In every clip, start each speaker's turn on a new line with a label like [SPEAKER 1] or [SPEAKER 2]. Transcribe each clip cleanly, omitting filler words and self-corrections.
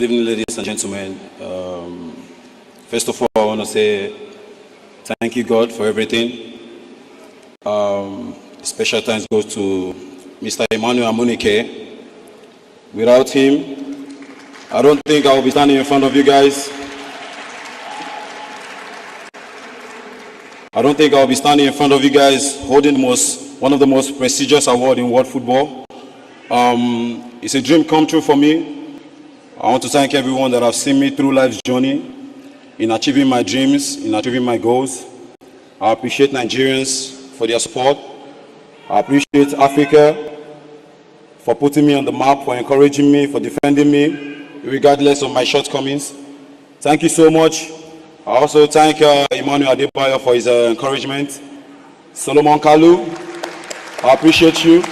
[SPEAKER 1] Good evening, ladies and gentlemen. First of all, I want to say thank you, God, for everything. Special thanks goes to Mr. Emmanuel Amunike. Without him, I don't think I will be standing in front of you guys. I don't think I'll be standing in front of you guys holding one of the most prestigious awards in world football. It's a dream come true for me. I want to thank everyone that have seen me through life's journey in achieving my dreams, in achieving my goals. I appreciate Nigerians for their support. I appreciate Africa for putting me on the map, for encouraging me, for defending me, regardless of my shortcomings. Thank you so much. I also thank Emmanuel Adebayo for his encouragement. Solomon Kalu, I appreciate you.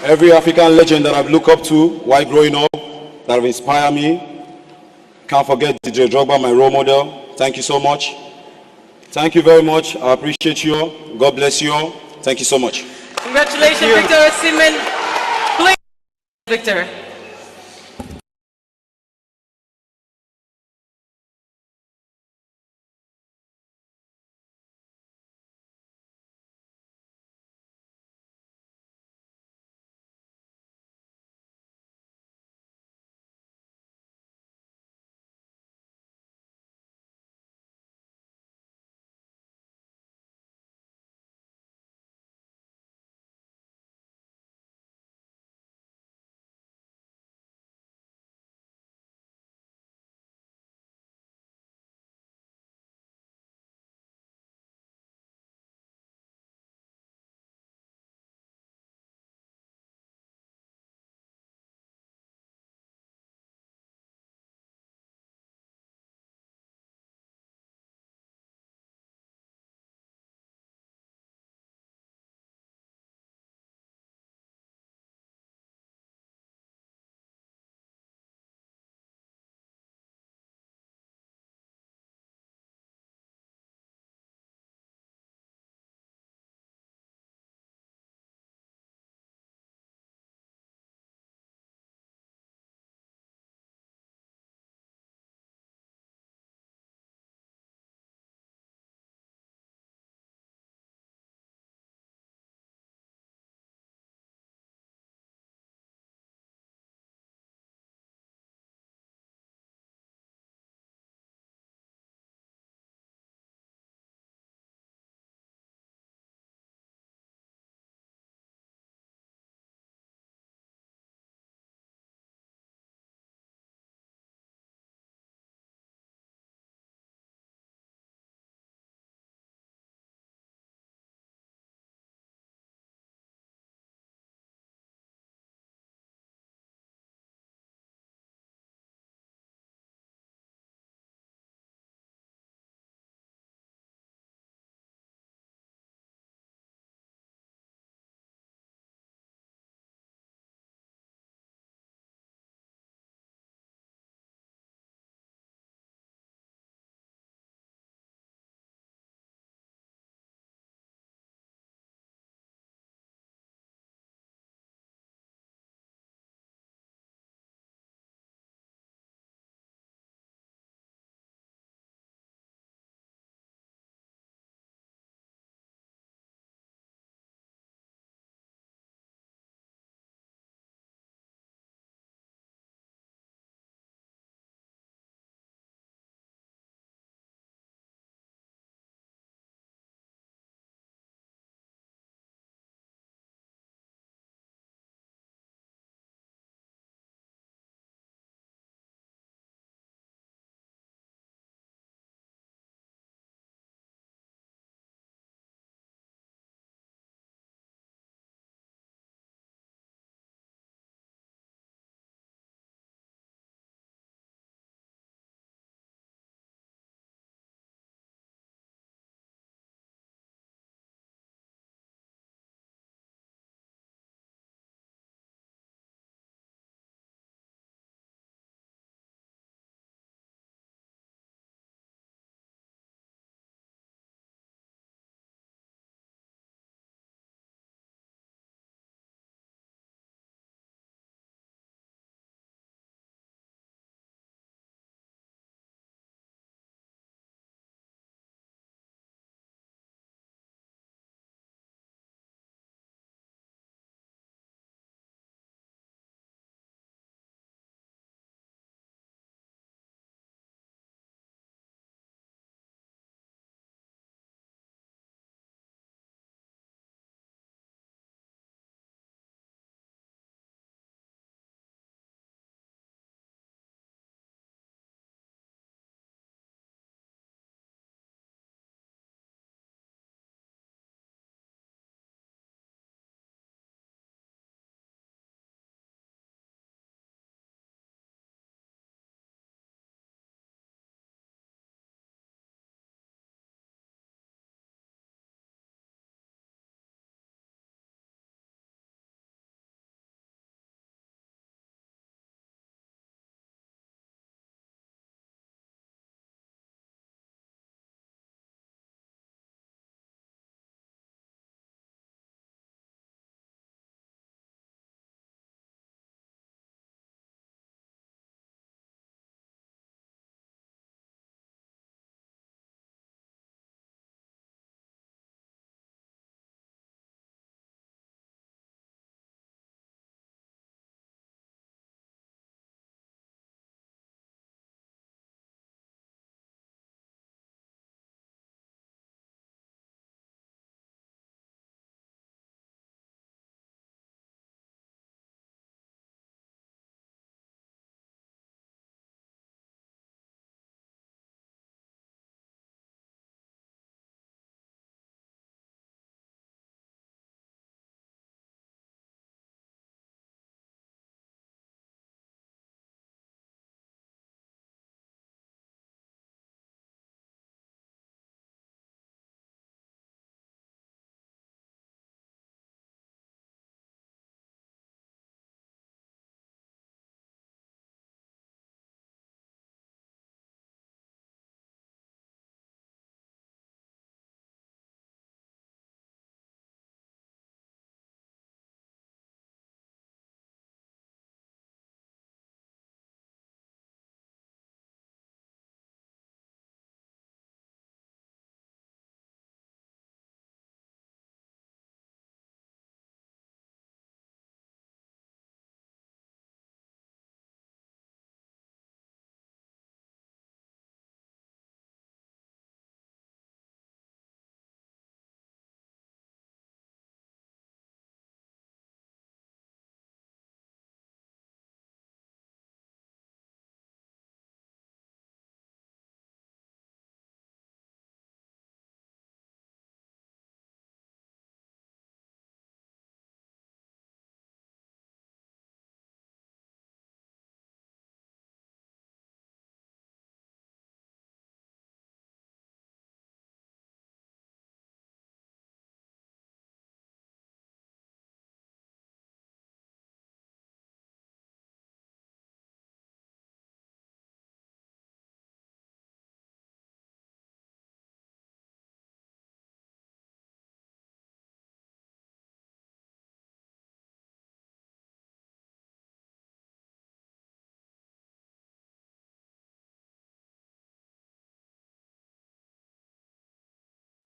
[SPEAKER 1] Every African legend that I've looked up to while growing up, that have inspired me. Can't forget DJ Drogba, my role model. Thank you so much. Thank you very much. I appreciate you all. God bless you all. Thank you so much.
[SPEAKER 2] Congratulations, Victor Osimen. Please, Victor.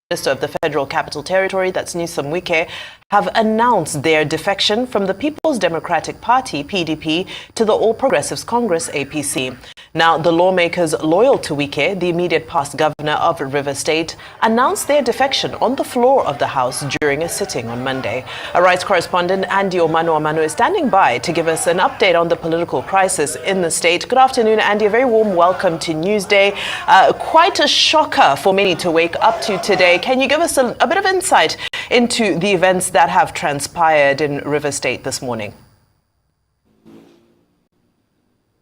[SPEAKER 3] Minister of the Federal Capital Territory, that's Nyesom Wike, have announced their defection from the People's Democratic Party, PDP, to the All Progressives Congress, APC. Now, the lawmakers loyal to Wike, the immediate past governor of River State, announced their defection on the floor of the House during a sitting on Monday. Our rights correspondent Andy Omanu is standing by to give us an update on the political crisis in the state. Good afternoon, Andy. A very warm welcome to Newsday. Quite a shocker for many to wake up to today. Can you give us a bit of insight into the events that have transpired in River State this morning?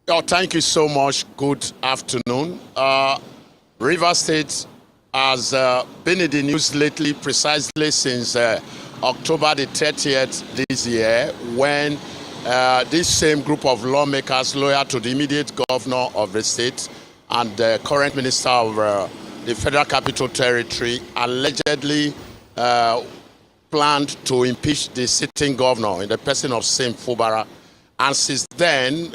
[SPEAKER 4] Oh, thank you so much. Good afternoon. River State has been in the news lately precisely since October the 30th this year, when this same group of lawmakers loyal to the immediate governor of the state and the current minister of the Federal Capital Territory allegedly planned to impeach the sitting governor in the person of Sim Fubara. And since then,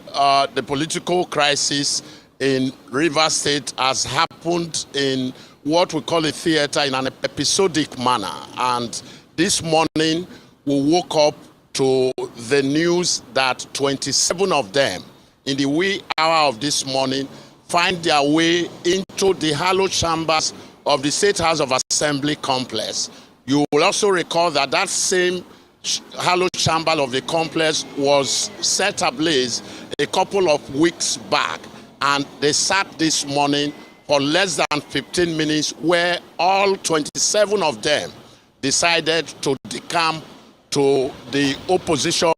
[SPEAKER 4] the political crisis in River State has happened in what we call a theater in an episodic manner. And this morning, we woke up to the news that 27 of them, in the wee hour of this morning, find their way into the hallowed chambers of the State House of Assembly complex. You will also recall that that same hallowed chamber of the complex was set ablaze a couple of weeks back, and they sat this morning for less than 15 minutes, where all 27 of them decided to decamp to the opposition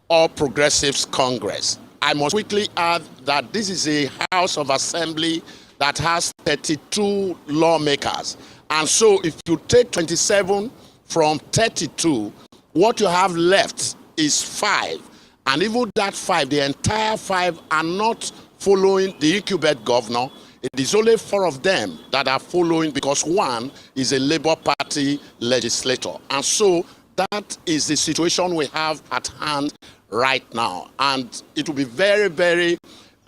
[SPEAKER 4] All Progressives Congress. I must quickly add that this is a House of Assembly that has 32 lawmakers, and so if you take 27 from 32, what you have left is 5. And even that 5, the entire 5 are not following the incumbent governor. It is only 4 of them that are following, because 1 is a Labour Party legislator. And so that is the situation we have at hand right now. And it will be very, very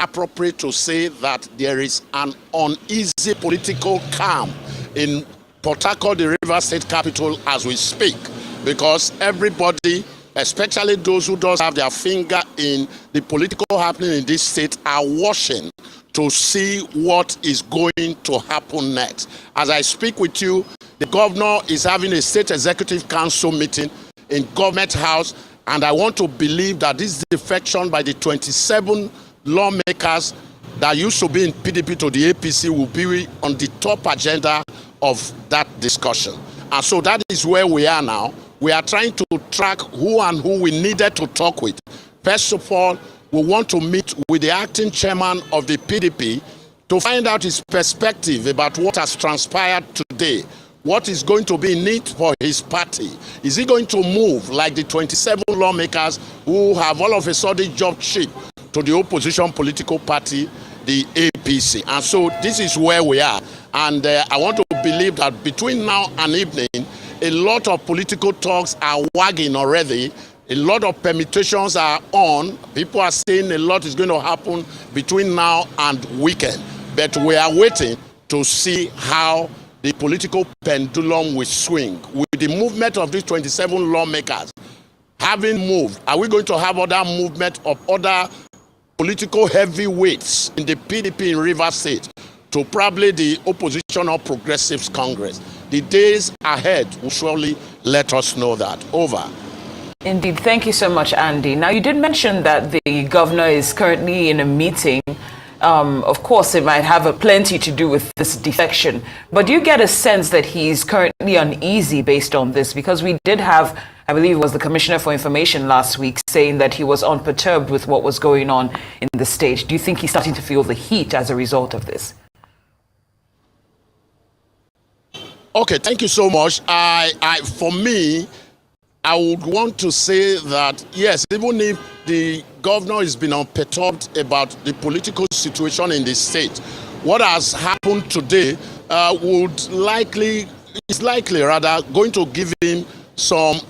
[SPEAKER 4] appropriate to say that there is an uneasy political calm in Port Harcourt, the River State capital, as we speak, because everybody, especially those who don't have their finger in the political happening in this state, are watching to see what is going to happen next. As I speak with you, the governor is having a state executive council meeting in Government House, and I want to believe that this defection by the 27 lawmakers that used to be in PDP to the APC will be on the top agenda of that discussion. And so that is where we are now. We are trying to track who and who we needed to talk with. First of all, we want to meet with the acting chairman of the PDP to find out his perspective about what has transpired today. What is going to be in it for his party? Is he going to move like the 27 lawmakers who have all of a sudden jumped ship to the opposition political party, the APC? And so this is where we are. And I want to believe that between now and evening, a lot of political talks are wagging already. A lot of permutations are on. People are saying a lot is going to happen between now and weekend. But we are waiting to see how the political pendulum will swing. With the movement of these 27 lawmakers having moved, are we going to have other movement of other political heavyweights in the PDP in River State to probably the opposition or Progressives Congress? The days ahead will surely let us know that. Over.
[SPEAKER 5] Indeed. Thank you so much, Andy. Now, you did mention that the governor is currently in a meeting. Of course, it might have plenty to do with this defection. But do you get a sense that he's currently uneasy based on this? Because we did have, I believe it was the Commissioner for Information last week, saying that he was unperturbed with what was going on in the state. Do you think he's starting to feel the heat as a result of this?
[SPEAKER 4] Okay, thank you so much. For me, I would want to say that, yes, even if the governor has been unperturbed about the political situation in the state, what has happened today is likely going to give him some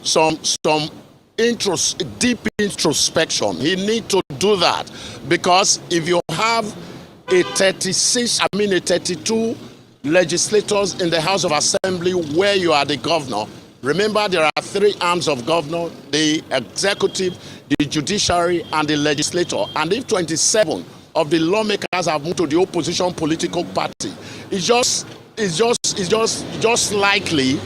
[SPEAKER 4] deep introspection. He needs to do that, because if you have a 32 legislators in the House of Assembly where you are the governor. Remember, there are three arms of governor: the executive, the judiciary, and the legislature. And if 27 of the lawmakers have moved to the opposition political party, it's just likely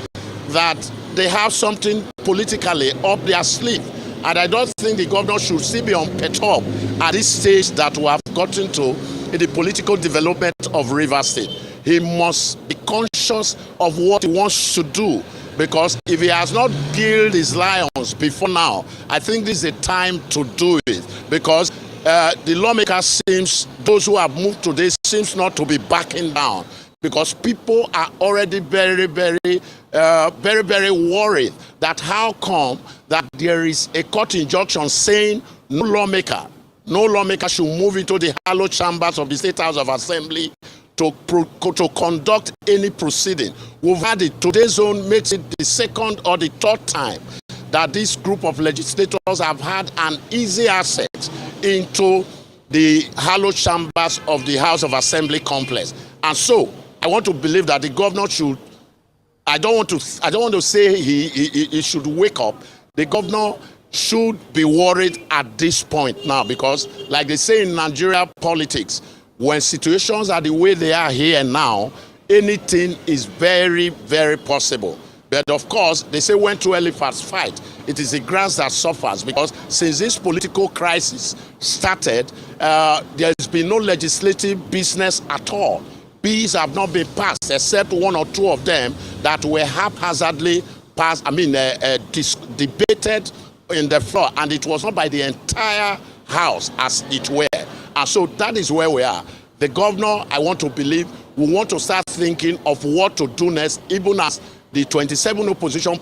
[SPEAKER 4] that they have something politically up their sleeve. And I don't think the governor should still be unperturbed at this stage that we have gotten to in the political development of Rivers State. He must be conscious of what he wants to do, because if he has not killed his lions before now, I think this is a time to do it, because the lawmakers those who have moved today seems not to be backing down, because people are already very worried that how come that there is a court injunction saying no lawmaker should move into the hallowed chambers of the State House of Assembly to conduct any proceeding. We've had it. Today's zone makes it the second or the third time that this group of legislators have had an easy access into the hallowed chambers of the House of Assembly complex. And so I want to believe that the governor should, I don't want to say he should wake up. The governor should be worried at this point now, because like they say in Nigeria politics, when situations are the way they are here and now, anything is very possible. But of course, they say when two elephants fight, it is the grass that suffers, because since this political crisis started, there's been no legislative business at all. Bills have not been passed, except one or two of them that were haphazardly passed, debated in the floor, and it was not by the entire House as it were. And so that is where we are. The governor, I want to believe, will want to start thinking of what to do next, even as the 27 opposition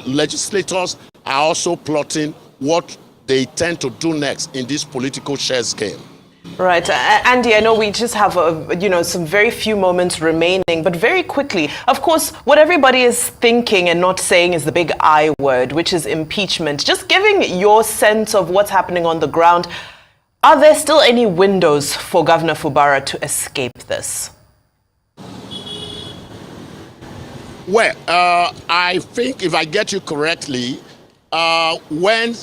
[SPEAKER 4] legislators are also plotting what they intend to do next in this political chess game.
[SPEAKER 3] Right. Andy, I know we just have, some very few moments remaining, but very quickly, of course, what everybody is thinking and not saying is the big I word, which is impeachment. Just giving your sense of what's happening on the ground, are there still any windows for Governor Fubara to escape this?
[SPEAKER 4] Well, I think if I get you correctly, when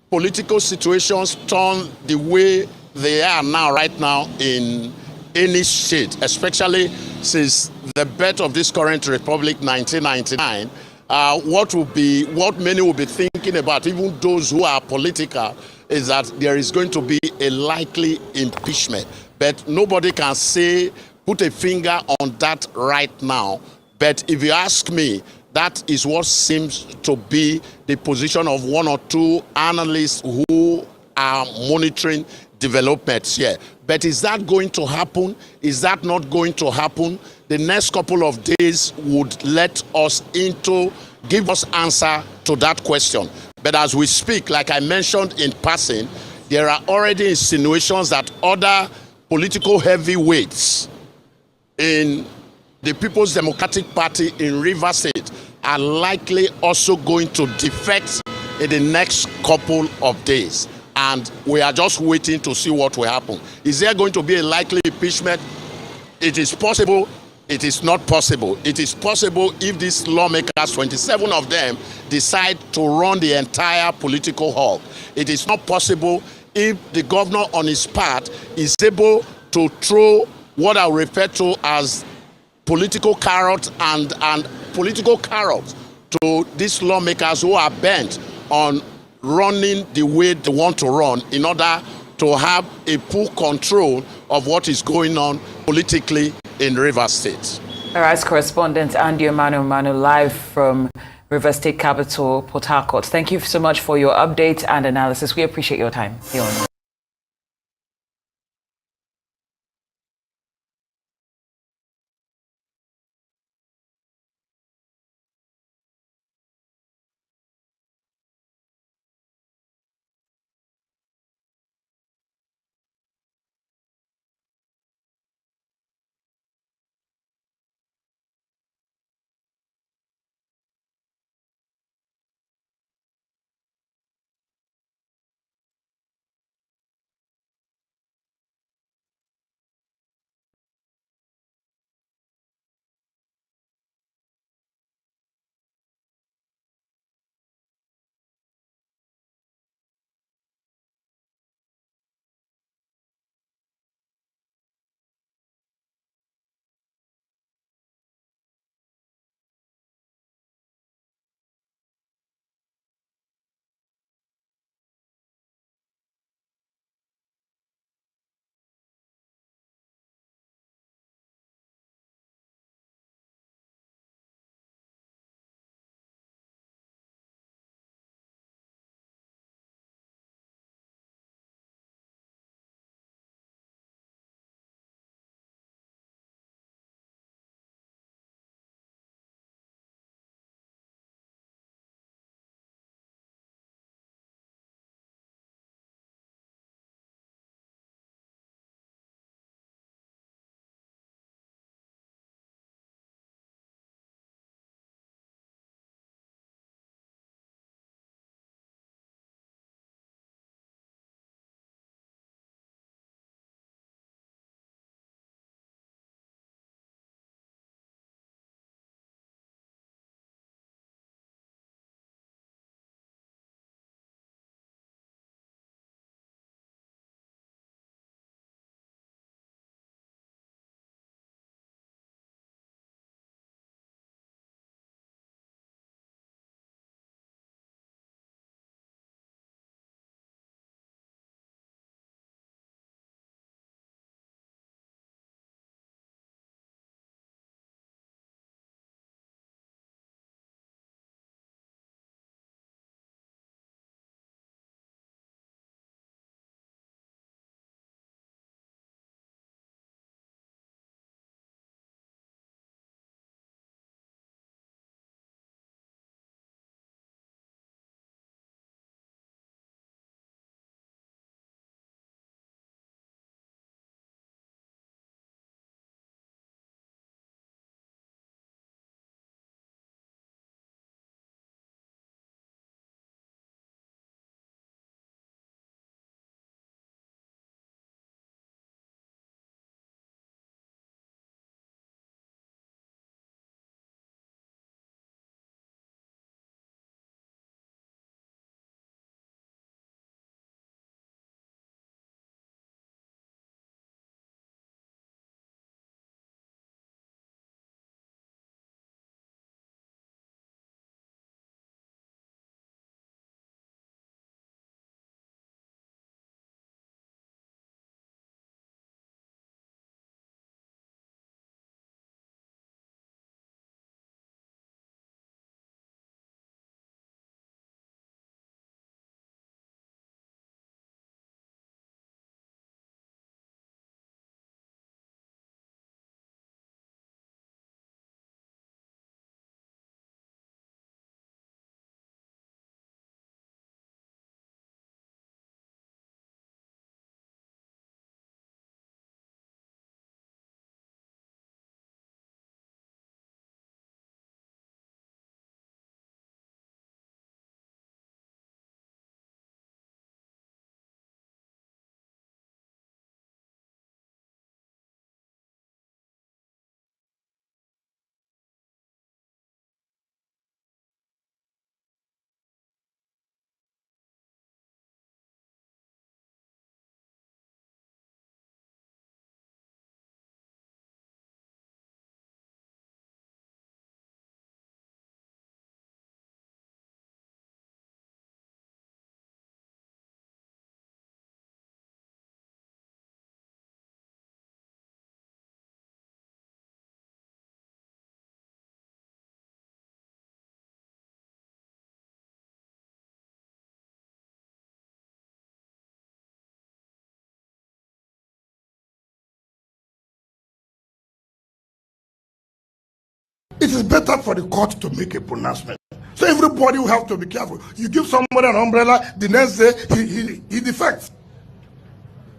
[SPEAKER 4] political situations turn the way they are right now in any state, especially since the birth of this current republic, 1999, what many will be thinking about, even those who are political, is that there is going to be a likely impeachment. But nobody can put a finger on that right now. But if you ask me, that is what seems to be the position of one or two analysts who are monitoring developments here. But is that going to happen? Is that not going to happen? The next couple of days would give us answer to that question. But as we speak, like I mentioned in passing, there are already insinuations that other political heavyweights in the People's Democratic Party in Rivers State are likely also going to defect in the next couple of days. And we are just waiting to see what will happen. Is there going to be a likely impeachment? It is possible. It is not possible. It is possible if these lawmakers, 27 of them, decide to run the entire political hog. It is not possible if the governor on his part is able to throw what I refer to as political carrots and political carrots to these lawmakers who are bent on running the way they want to run in order to have a full control of what is going on politically in Rivers State.
[SPEAKER 5] All right, correspondent Andy Manu live from Rivers State capital, Port Harcourt. Thank you so much for your update and analysis. We appreciate your time.
[SPEAKER 6] is better for the court to make a pronouncement. So everybody will have to be careful. You give somebody an umbrella, the next day he defects.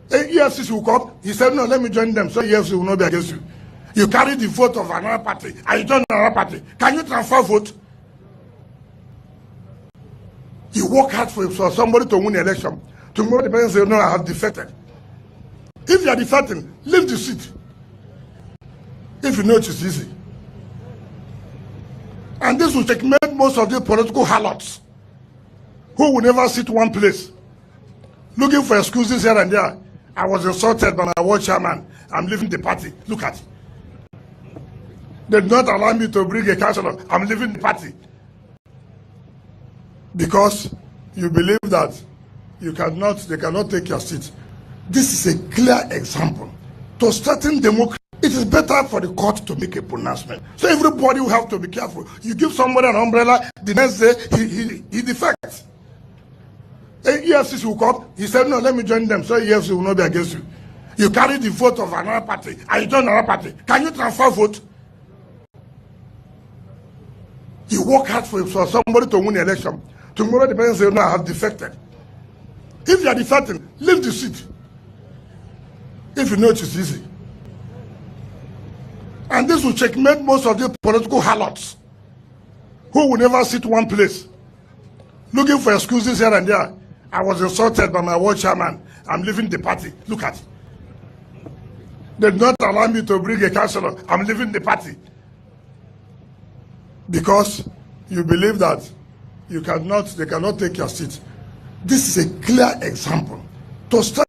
[SPEAKER 6] EFCC will come. He said, no, let me join them. So EFCC will not be against you. You carry the vote of another party and you join another party. Can you transfer vote? You work hard for somebody to win the election. Tomorrow the person say, no, I have defected. If you are defecting, leave the seat. If you know it is easy. And this will checkmate most of the political harlots who will never sit one place, looking for excuses here and there. I was insulted by my ward chairman. I'm leaving the party. Look at it. They did not allow me to bring a councillor. I'm leaving the party. Because you believe that they cannot take your seat. This is a clear example. To strengthen democracy, it is better for the court to make a pronouncement. So everybody will have to be careful. You give somebody an umbrella, the next day he defects. EFCC will come. He said, no, let me join them. So EFCC will not be against you. You carry the vote of another party and you join another party. Can you transfer vote? You work hard for somebody to win the election. Tomorrow the person say, no, I have defected. If you are defecting, leave the seat. If you know it is easy. And this will checkmate most of the political harlots who will never sit one place, looking for excuses here and there. I was insulted by my ward chairman. I'm leaving the party. Look at it. They did not allow me to bring a councillor. I'm leaving the party. Because you believe that they cannot take your seat. This is a clear example. To start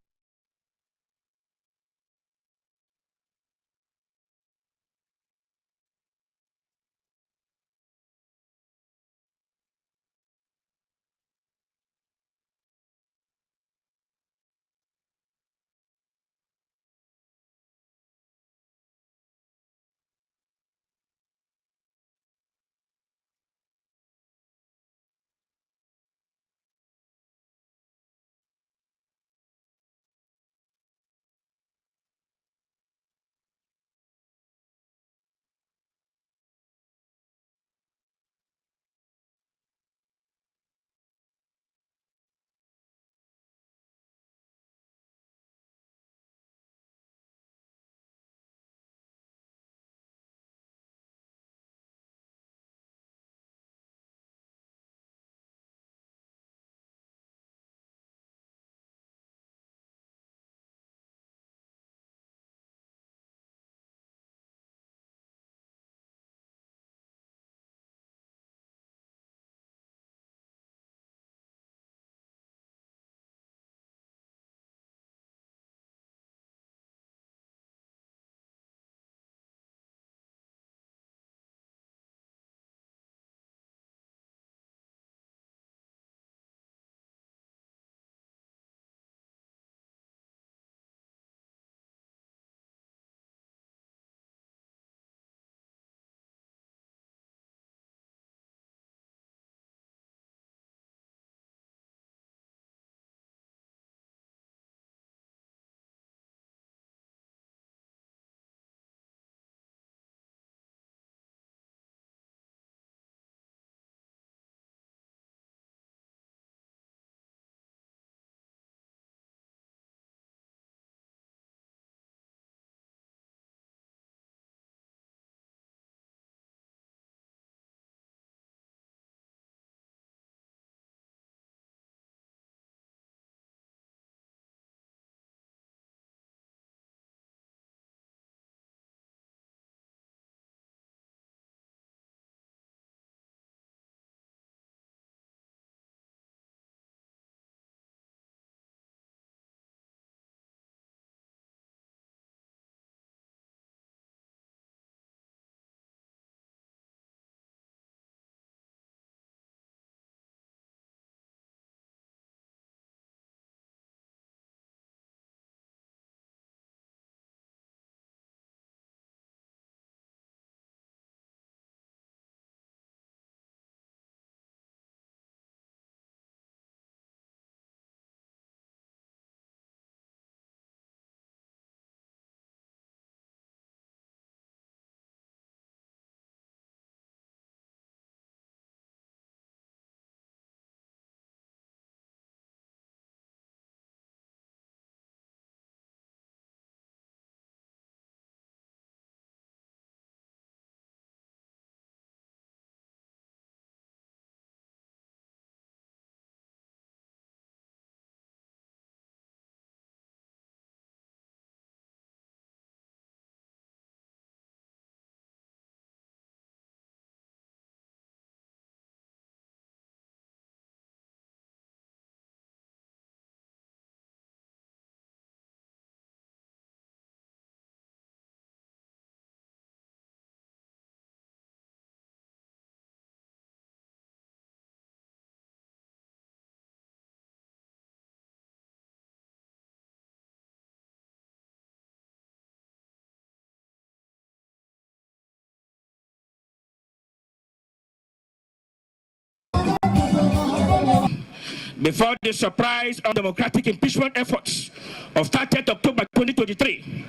[SPEAKER 7] before the surprise of democratic impeachment efforts of 30th October 2023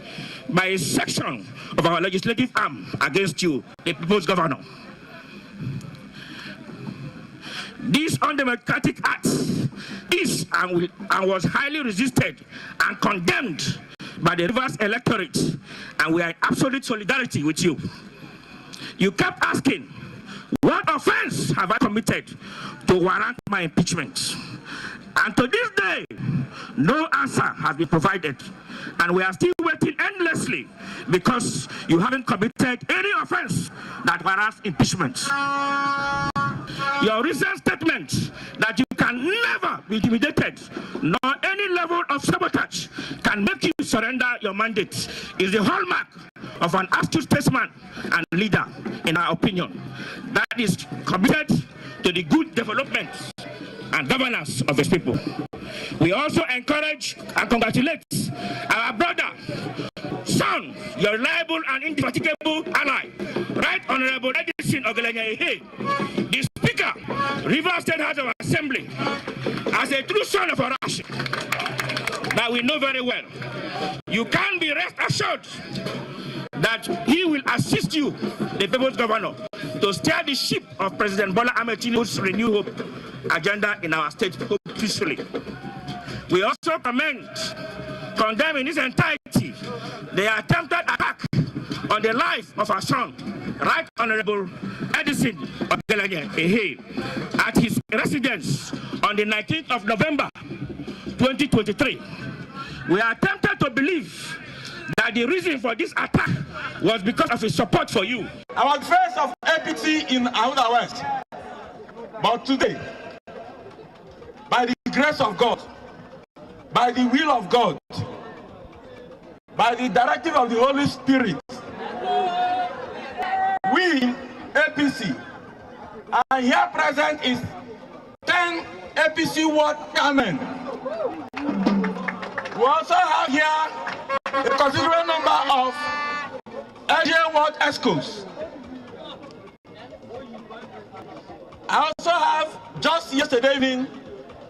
[SPEAKER 7] by a section of our legislative arm against you, the People's Governor. This undemocratic act is and was highly resisted and condemned by the Rivers electorate, and we are in absolute solidarity with you. You kept asking, what offense have I committed to warrant my impeachment? And to this day, no answer has been provided. And we are still waiting endlessly because you haven't committed any offense that warrants impeachment. Your recent statement that you can never be intimidated, nor any level of sabotage can make you surrender your mandate, is the hallmark of an astute statesman and leader, in our opinion, that is committed to the good development and governance of his people. We also encourage and congratulate our brother, son, your reliable and indefatigable ally, Right Honorable Edison Ogelenya, the Speaker, Rivers State House of Assembly, as a true son of Arash that we know very well. You can be rest assured that he will assist you, the People's Governor, to steer the ship of President Bola Ahmed Tinubu's Renew Hope agenda in our state peacefully. We also condemn in its entirety the attempted attack on the life of our son, Right Honorable Edison Ogelenya at his residence on the 19th of November 2023. We are tempted to believe that the reason for this attack was because of his support for you.
[SPEAKER 8] I was face of APC in Ahuda West, but today, by the grace of God, by the will of God, by the directive of the Holy Spirit, we, APC, and here present is 10 APC ward chairmen. We also have here a considerable number of AJ ward ESCOs. I also have, just yesterday evening,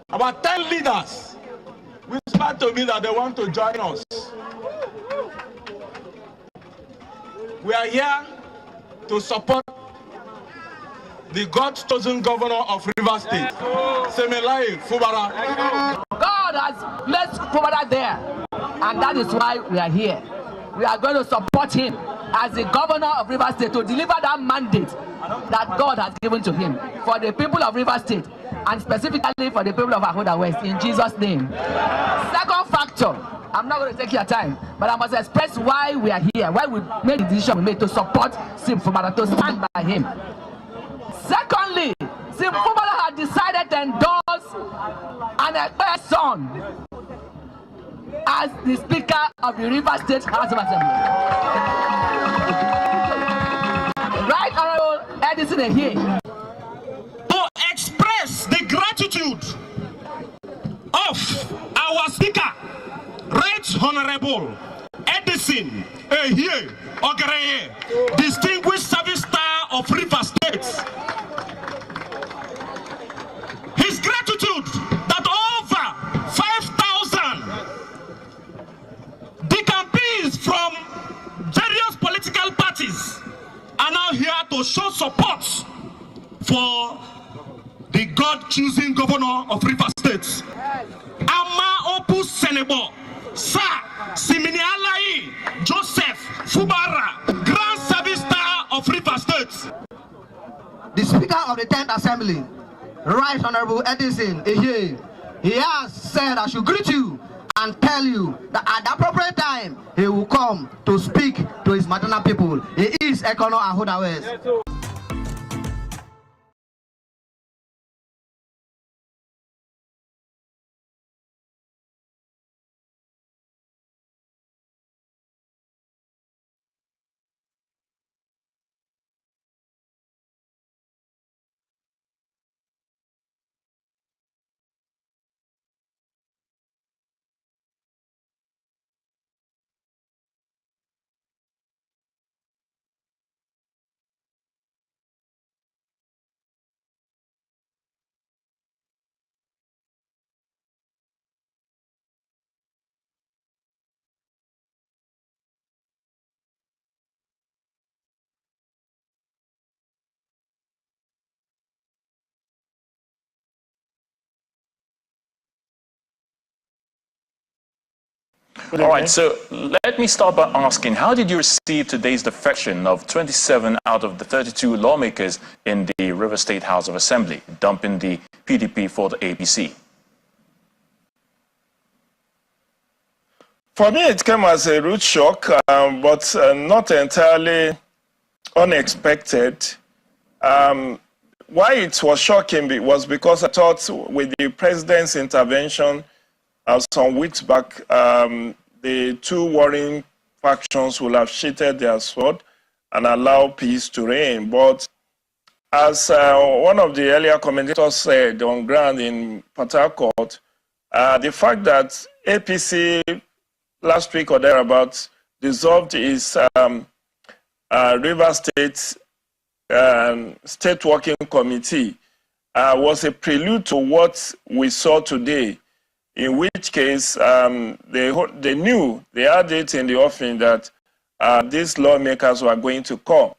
[SPEAKER 8] about 10 leaders whispered to me that they want to join us. We are here to support the God-chosen governor of Rivers State, Semelai Fubara.
[SPEAKER 9] God has placed Fubara there, and that is why we are here. We are going to support him as the governor of Rivers State to deliver that mandate that God has given to him for the people of Rivers State, and specifically for the people of Ahuda West, in Jesus' name. Second factor, I'm not going to take your time, but I must express why we are here, why we made the decision we made to support Sim Fubara, to stand by him. Secondly, Sim Fubara had decided to endorse an elder son as the Speaker of the Rivers State House of Assembly. Right Honorable Edison here
[SPEAKER 7] to express the gratitude of our Speaker, Right Honorable Edison Ogelenya, Distinguished Service Star of Rivers State. His gratitude that over 5,000 decampees from various political parties are now here to show support for the God-choosing governor of Rivers State. Ama Opus Senebo, Sir Simini Alai Joseph Fubara, Grand Service Star of Rivers State.
[SPEAKER 9] the Speaker of the 10th Assembly, Right Honorable Edison Ehe, he has said I should greet you and tell you that at the appropriate time he will come to speak to his maternal people. He is Econo Ahuda West.
[SPEAKER 10] All right, so let me start by asking, how did you receive today's defection of 27 out of the 32 lawmakers in the River State House of Assembly, dumping the PDP for the APC?
[SPEAKER 11] For me, it came as a rude shock, but not entirely unexpected. Why it was shocking was because I thought with the president's intervention some weeks back, the two warring factions will have sheathed their sword and allow peace to reign. But as one of the earlier commentators said on ground in Port Harcourt, the fact that APC last week or thereabouts dissolved its River State State Working Committee was a prelude to what we saw today, in which case they knew, they had it in the offing that these lawmakers were going to come.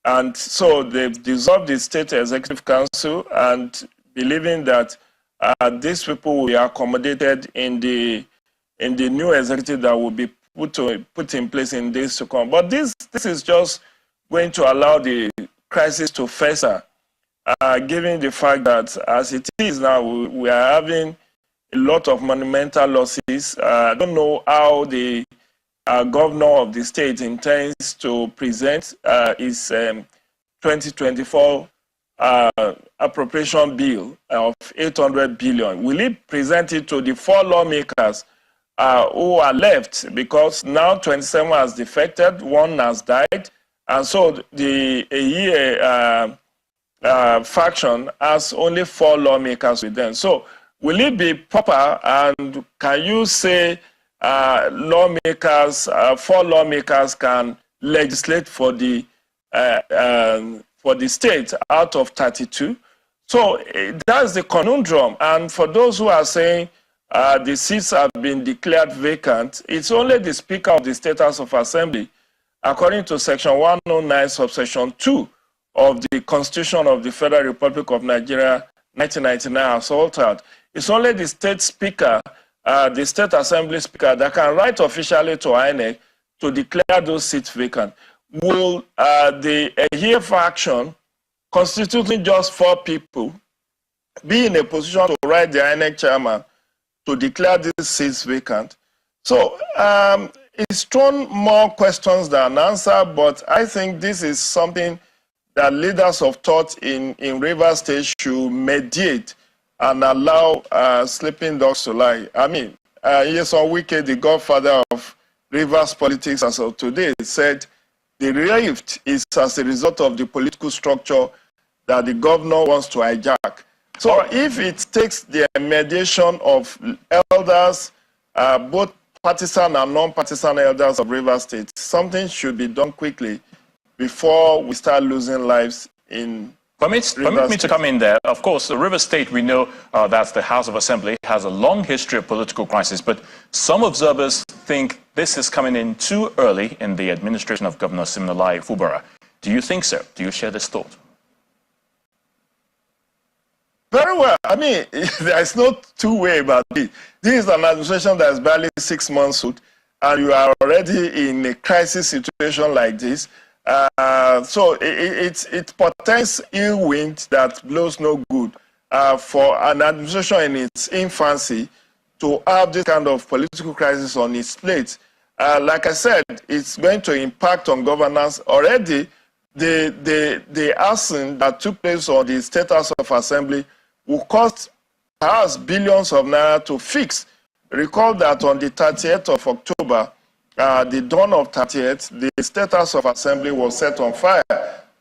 [SPEAKER 11] And so they've dissolved the State Executive Council and believing that these people will be accommodated in the new executive that will be put in place in days to come. But this is just going to allow the crisis to fester, given the fact that as it is now, we are having a lot of monumental losses. I don't know how the governor of the state intends to present his 2024 appropriation bill of 800 billion. Will he present it to the 4 lawmakers who are left? Because now 27 has defected, 1 has died, and so the faction has only 4 lawmakers with them. So will it be proper, and can you say lawmakers, 4 lawmakers can legislate for the state out of 32? So that's the conundrum. And for those who are saying the seats have been declared vacant, it's only the Speaker of the State House of Assembly, according to Section 109, subsection 2 of the Constitution of the Federal Republic of Nigeria, 1999, as altered. It's only the State Speaker, the State Assembly Speaker, that can write officially to INEC to declare those seats vacant. Will the Ehie faction, constituting just 4 people, be in a position to write the INEC chairman to declare these seats vacant? So it's thrown more questions than answers, but I think this is something that leaders of thought in Rivers State should mediate and allow sleeping dogs to lie. I mean, yes, on Wike, the godfather of Rivers politics as of today, said the rift is as a result of the political structure that the governor wants to hijack. So if it takes the mediation of elders, both partisan and non-partisan elders of Rivers State, something should be done quickly before we start losing lives in
[SPEAKER 10] Permit me to come in there. Of course, the River State, we know that the House of Assembly has a long history of political crisis, but some observers think this is coming in too early in the administration of Governor Siminalayi Fubara. Do you think so? Do you share this thought?
[SPEAKER 11] Very well. I mean, there's no two-way about it. This is an administration that is barely 6 months old, and you are already in a crisis situation like this. So it portends ill wind that blows no good for an administration in its infancy to have this kind of political crisis on its plate. Like I said, it's going to impact on governance. Already, the arson that took place on the State House of Assembly will cost perhaps billions of naira to fix. Recall that on the 30th of October, the dawn of 30th, the State House of Assembly was set on fire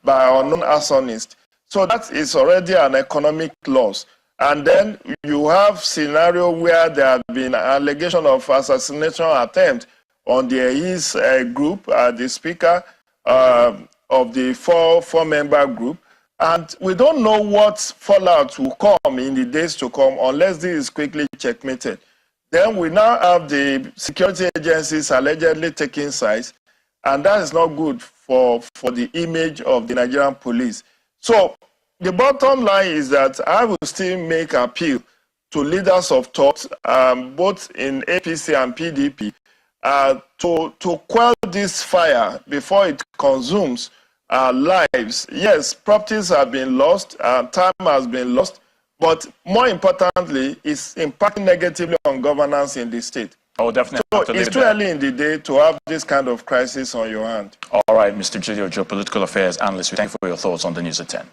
[SPEAKER 11] by unknown arsonists. So that is already an economic loss. And then you have scenario where there have been allegation of assassination attempt on the Ehie's group, the Speaker of the four-member group. And we don't know what fallout will come in the days to come unless this is quickly checkmated. Then we now have the security agencies allegedly taking sides, and that is not good for the image of the Nigerian police. So the bottom line is that I will still make appeal to leaders of thought, both in APC and PDP, to quell this fire before it consumes lives. Yes, properties have been lost, time has been lost, but more importantly, it's impacting negatively on governance in the state.
[SPEAKER 10] Oh, definitely.
[SPEAKER 11] So it's too early in the day to have this kind of crisis on your hand.
[SPEAKER 10] All right, Mr. Gideon, geopolitical affairs analyst, we thank you for your thoughts on the news at 10.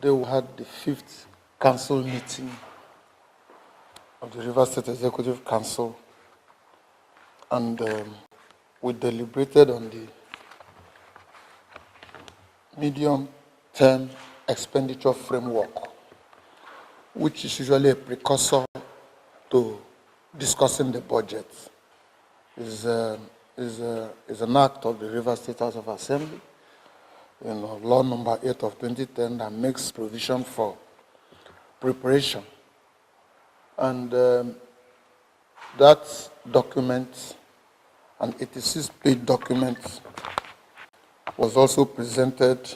[SPEAKER 12] Today we had the 5th
[SPEAKER 6] council meeting of the Rivers State Executive Council, and we deliberated on the medium-term expenditure framework, which is usually a precursor to discussing the budget. Is an act of the Rivers State House of Assembly, Law number 8 of 2010, that makes provision for preparation. And that document, an 86-page document, was also presented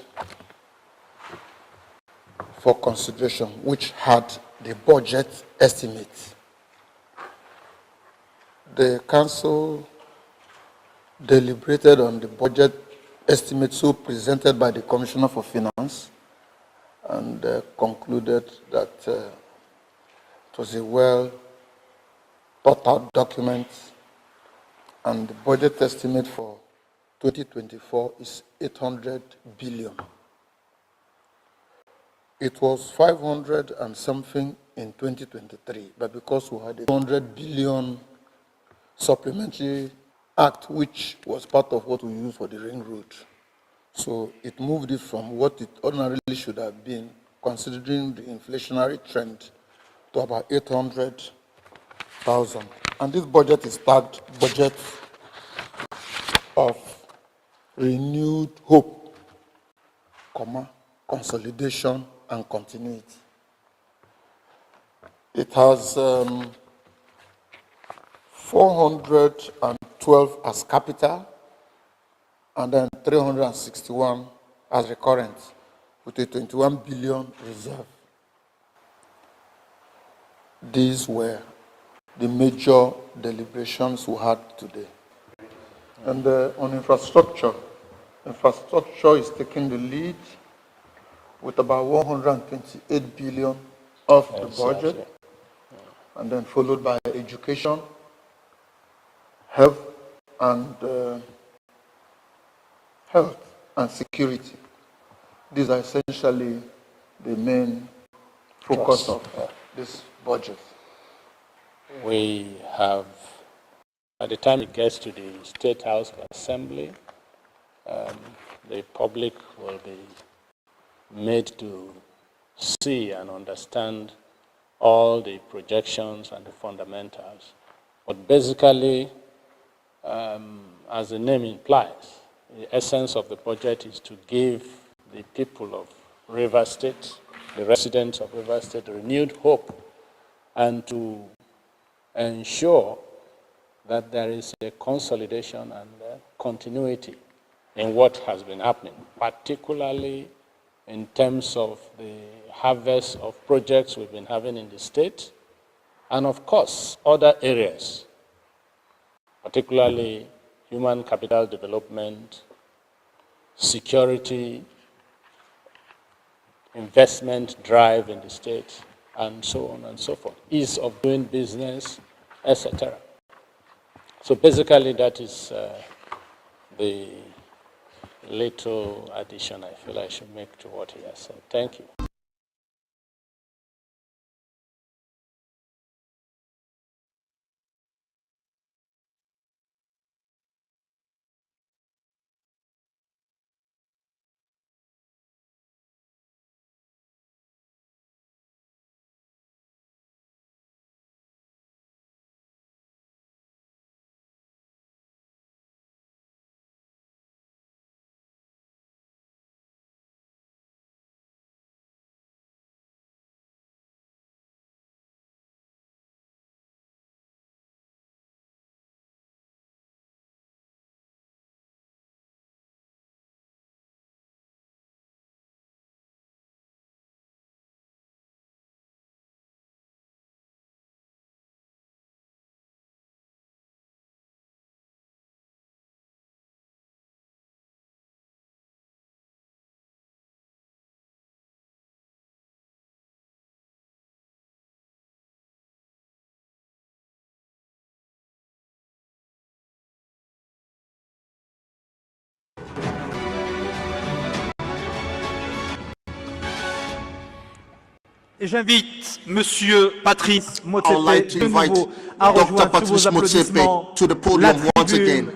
[SPEAKER 6] for consideration, which had the budget estimate. The council deliberated on the budget estimate so presented by the Commissioner for Finance, and concluded that it was a well thought out document, and the budget estimate for 2024 is 800 billion. It was 500 and something in 2023, but because we had a 200 billion supplementary act, which was part of what we used for the ring road, so it moved it from what it ordinarily should have been, considering the inflationary trend, to about 800,000. And this budget is tagged budget of renewed hope, consolidation and continuity. It has 412 as capital, and then 361 as recurrent, with a 21 billion reserve. These were the major deliberations we had today. And on infrastructure is taking the lead with about 128 billion of the budget, and then followed by education, health and security. These are essentially the main focus of this budget.
[SPEAKER 12] We have, by the time it gets to the State House of Assembly, the public will be made to see and understand all the projections and the fundamentals. But basically, as the name implies, the essence of the budget is to give the people of Rivers State, the residents of Rivers State, renewed hope, and to ensure that there is a consolidation and continuity in what has been happening, particularly in terms of the harvest of projects we've been having in the state, and of course, other areas, particularly human capital development, security, investment drive in the state, and so on and so forth, ease of doing business, etc. So basically, that is the little addition I feel I should make to what he has said. Thank you.
[SPEAKER 13] Et j'invite Monsieur Patrice
[SPEAKER 14] I would like to
[SPEAKER 13] Motsepe de
[SPEAKER 14] invite
[SPEAKER 13] nouveau à
[SPEAKER 14] Dr.
[SPEAKER 13] rejoindre tous
[SPEAKER 14] Patrice
[SPEAKER 13] vos applaudissements
[SPEAKER 14] Motsepe to the
[SPEAKER 13] la
[SPEAKER 14] podium once
[SPEAKER 13] tribune
[SPEAKER 14] again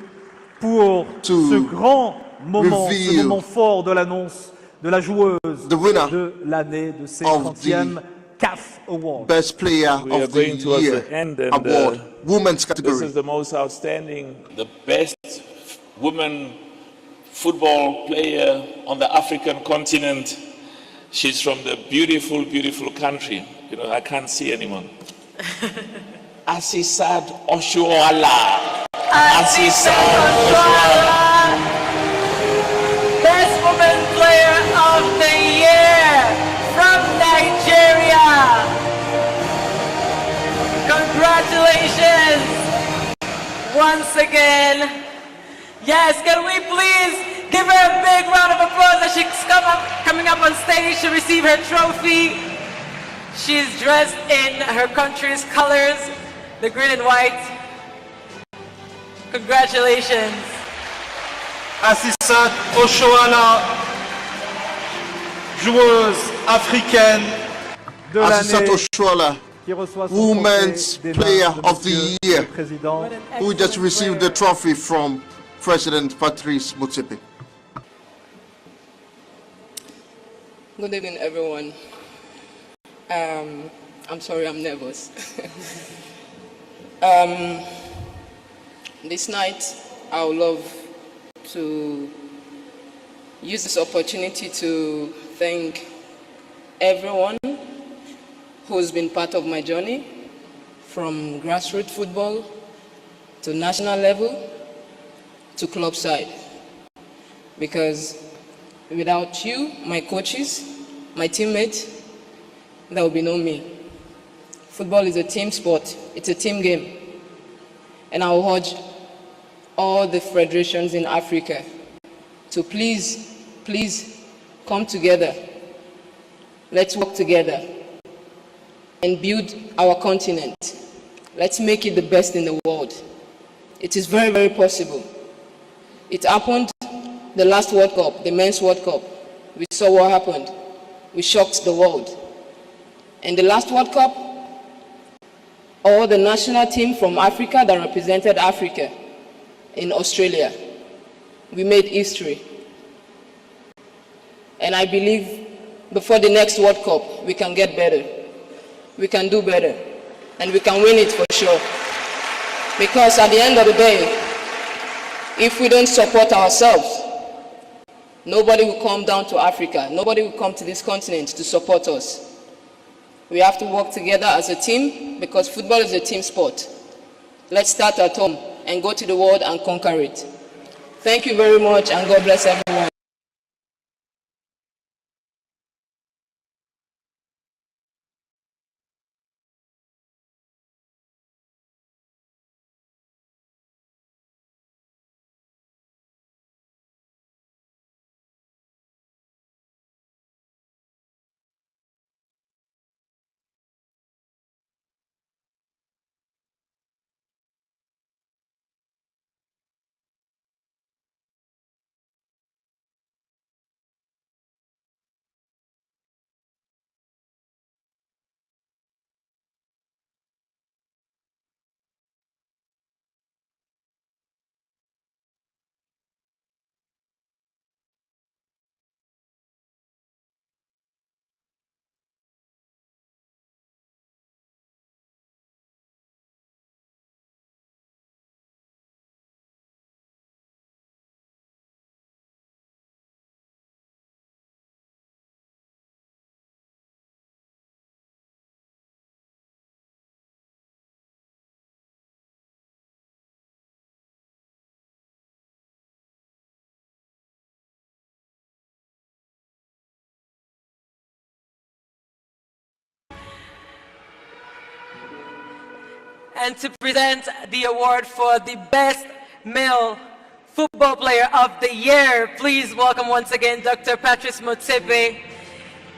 [SPEAKER 13] pour
[SPEAKER 14] to
[SPEAKER 13] ce grand moment, ce
[SPEAKER 14] reveal
[SPEAKER 13] moment fort de l'annonce de la joueuse
[SPEAKER 14] the winner
[SPEAKER 13] de l'année de ses
[SPEAKER 14] of
[SPEAKER 13] 30e CAF Award.
[SPEAKER 14] Best Player
[SPEAKER 15] We
[SPEAKER 14] of
[SPEAKER 15] are
[SPEAKER 14] the
[SPEAKER 15] going towards
[SPEAKER 14] Year
[SPEAKER 15] the end, and
[SPEAKER 14] award, women's
[SPEAKER 15] this
[SPEAKER 14] category.
[SPEAKER 15] is the most outstanding, the best woman football player on the African continent. She's from the beautiful, beautiful country. You know, I can't see anyone. Asisat Oshuala.
[SPEAKER 2] Asisat Oshuala, Best Woman Player of the Year from Nigeria. Congratulations once again. Yes, can we please give her a big round of applause as she's coming up on stage to receive her trophy. She's dressed in her country's colors, the green and white. Congratulations.
[SPEAKER 13] Asisat Oshuala, joueuse africaine de
[SPEAKER 14] Asisat
[SPEAKER 13] l'année,
[SPEAKER 14] Oshuala,
[SPEAKER 13] qui reçoit son
[SPEAKER 14] Women's
[SPEAKER 13] trophée des
[SPEAKER 14] Player
[SPEAKER 13] mains de
[SPEAKER 14] of the
[SPEAKER 13] Monsieur
[SPEAKER 14] Year,
[SPEAKER 13] le Président.
[SPEAKER 14] who just received the trophy from President Patrice Motsepe.
[SPEAKER 16] Good evening, everyone. I'm sorry, I'm nervous. This night, I would love to use this opportunity to thank everyone who's been part of my journey, from grassroots football to national level to club side. Because without you, my coaches, my teammates, there will be no me. Football is a team sport, it's a team game. And I will urge all the federations in Africa to please come together. Let's work together and build our continent. Let's make it the best in the world. It is very, very possible. It happened the last World Cup, the Men's World Cup. We saw what happened. We shocked the world. And the last World Cup, all the national team from Africa that represented Africa in Australia, we made history. And I believe before the next World Cup, we can get better. We can do better. And we can win it for sure. Because at the end of the day, if we don't support ourselves, nobody will come down to Africa. Nobody will come to this continent to support us. We have to work together as a team because football is a team sport. Let's start at home and go to the world and conquer it. Thank you very much, and God bless everyone.
[SPEAKER 2] And to present the award for the Best Male Football Player of the Year, please welcome once again Dr. Patrice Motsepe.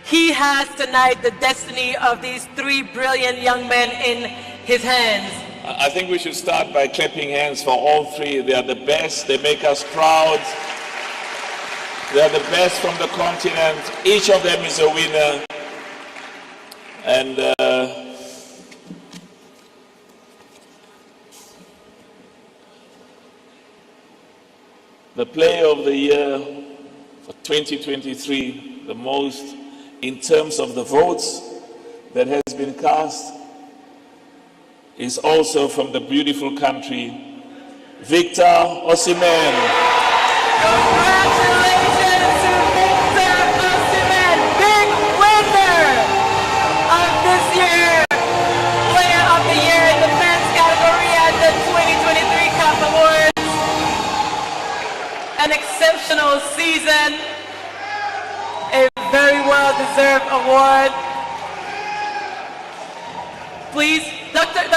[SPEAKER 2] He has tonight the destiny of these three brilliant young men in his hands.
[SPEAKER 15] I think we should start by clapping hands for all three. They are the best. They make us proud. They are the best from the continent. Each of them is a winner. And the player of the year for 2023, the most in terms of the votes that has been cast, is also from the beautiful country, Victor Osimen.
[SPEAKER 2] Congratulations to Victor Osimen, big winner of this year, Player of the Year in the men's category at the 2023 CAF Awards. An exceptional season, a very well-deserved award. Please, Dr.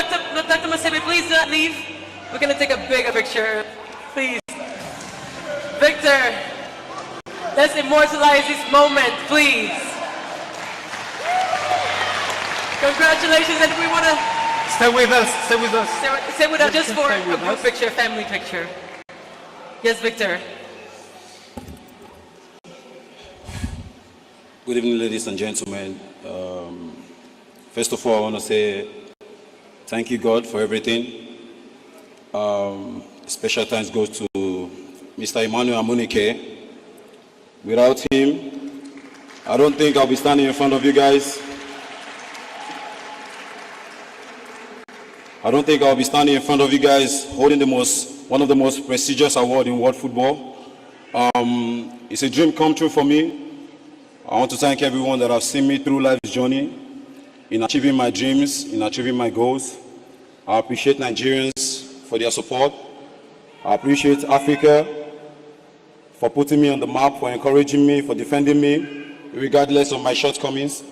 [SPEAKER 2] Musebe, please do not leave. We're going to take a bigger picture, please. Victor, let's immortalize this moment, please. Congratulations, and we want to...
[SPEAKER 13] Stay with us, stay with us.
[SPEAKER 2] Stay with us just for a group picture, family picture. Yes, Victor.
[SPEAKER 1] Good evening, ladies and gentlemen. First of all, I want to say thank you, God, for everything. Special thanks goes to Mr. Emmanuel Amunike. Without him, I don't think I'll be standing in front of you guys. I don't think I'll be standing in front of you guys holding one of the most prestigious awards in world football. It's a dream come true for me. I want to thank everyone that has seen me through life's journey in achieving my dreams, in achieving my goals. I appreciate Nigerians for their support. I appreciate Africa for putting me on the map, for encouraging me, for defending me, regardless of my shortcomings.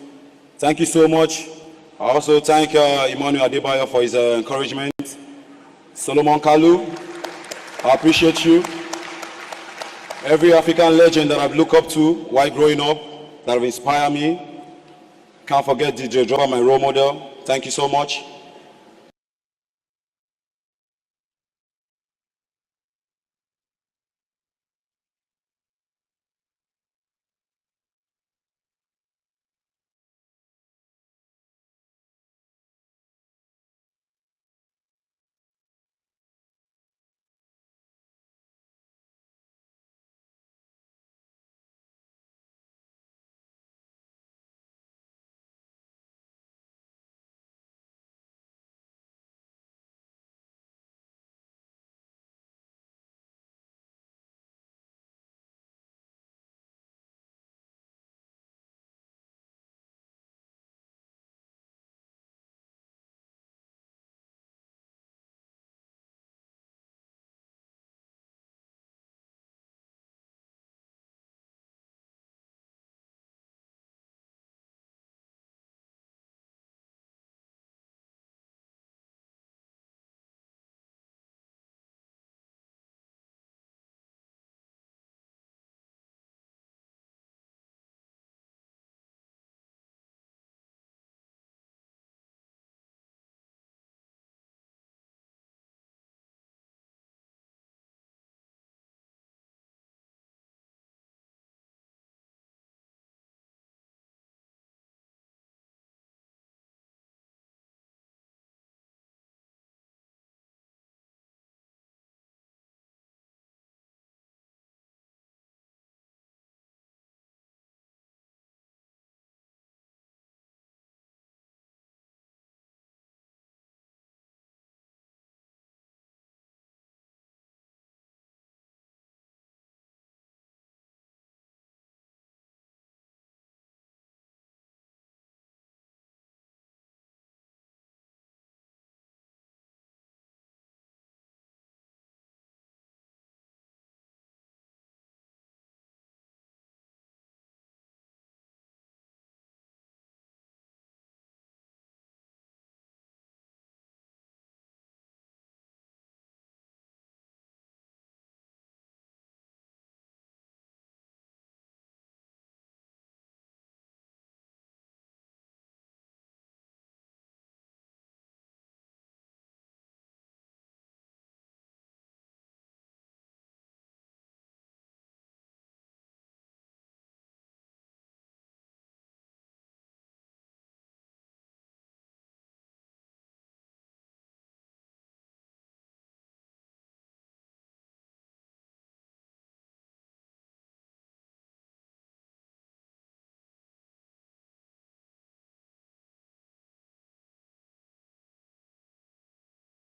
[SPEAKER 1] Thank you so much. I also thank Emmanuel Adebayo for his encouragement. Solomon Kalu, I appreciate you. Every African legend that I've looked up to while growing up, that have inspired me. Can't forget DJ Drogba, my role model. Thank you so much.